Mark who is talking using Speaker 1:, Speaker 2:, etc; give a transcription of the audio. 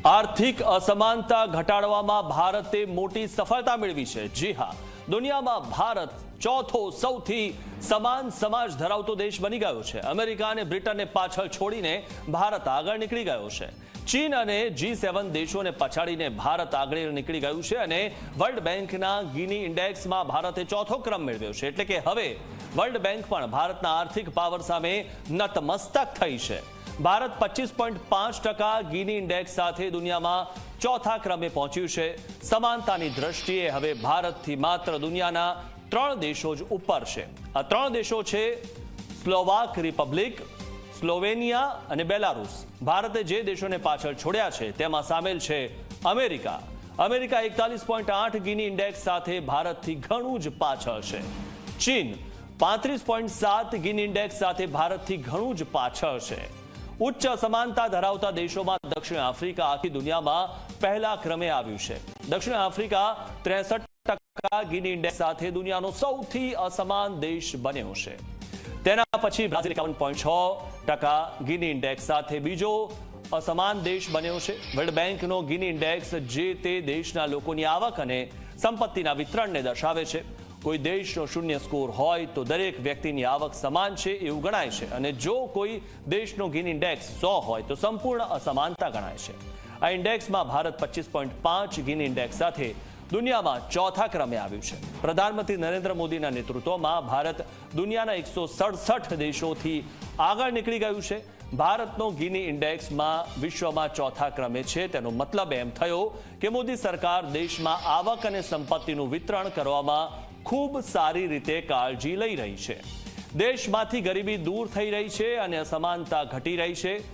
Speaker 1: આર્થિક અસમાનતા ઘટાડવામાં ભારતે મોટી સફળતા મેળવી છે। જી હા, દુનિયામાં ભારત ચોથો સૌથી સમાન સમાજ ધરાવતો દેશ બની ગયો છે। અમેરિકા અને બ્રિટનને પાછળ છોડીને ભારત આગળ નીકળી ગયો છે। ચીન અને G7 દેશોને પછાડીને ભારત આગળ નીકળી ગયું છે અને વર્લ્ડ બેંકના ગિની ઇન્ડેક્સમાં ભારતે ચોથો ક્રમ મેળવ્યો છે। એટલે કે હવે વર્લ્ડ બેંક પણ ભારતના આર્થિક પાવર સામે નતમસ્તક થઈ છે। ભારત 25.5% ગિની ઇન્ડેક્સ સાથે દુનિયામાં ચોથા ક્રમે પહોંચ્યું છે। સમાનતાની દ્રષ્ટિએ હવે ભારતથી માત્ર દુનિયાના 3 દેશો જ ઉપર છે। આ 3 દેશો છે સ્લોવાક રિપબ્લિક, સ્લોવેનિયા અને બેલારુસ। ભારતે જે દેશોને પાછળ છોડ્યા છે તેમાં સામેલ છે અમેરિકા। અમેરિકા 41.8 ગિની ઇન્ડેક્સ સાથે ભારતથી ઘણું જ પાછળ છે। ચીન 35.7 ગિની ઇન્ડેક્સ સાથે ભારતથી ઘણું જ પાછળ છે। ઉચ્ચ સમાનતા ધરાવતા દેશોમાં દક્ષિણ આફ્રિકા આખી દુનિયામાં પહેલા ક્રમે આવ્યું છે। દક્ષિણ આફ્રિકા 63% ગિની ઇન્ડેક્સ સાથે દુનિયાનો સૌથી અસમાન દેશ બન્યો છે। તેના પછી બ્રાઝિલ 51.6% ગિની ઇન્ડેક્સ સાથે બીજો અસમાન દેશ બન્યો છે। વર્લ્ડ બેંકનો ગિની ઇન્ડેક્સ જે તે દેશના લોકોની આવક અને સંપત્તિના વિતરણને દર્શાવે છે। કોઈ દેશનો શૂન્ય સ્કોર હોય તો દરેક વ્યક્તિની આવક સમાન છે એવું ગણાય છે અને જો કોઈ દેશનો ગિની ઇન્ડેક્સ 100 હોય તો સંપૂર્ણ અસમાનતા ગણાય છે। આ ઇન્ડેક્સમાં ભારત 25.5 ગિની ઇન્ડેક્સ સાથે દુનિયામાં ચોથા ક્રમે આવ્યું છે। પ્રધાનમંત્રી નરેન્દ્ર મોદીના નેતૃત્વમાં ભારત દુનિયાના 167 દેશોથી આગળ નીકળી ગયું છે। ભારતનો ગિની ઇન્ડેક્સમાં વિશ્વમાં ચોથા ક્રમે છે। તેનો મતલબ એમ થયો કે મોદી સરકાર દેશમાં આવક અને સંપત્તિનું વિતરણ કરવામાં ખૂબ સારી રીતે કાળજી લઈ રહી છે। દેશમાંથી ગરીબી દૂર થઈ રહી છે અને અસમાનતા ઘટી રહી છે।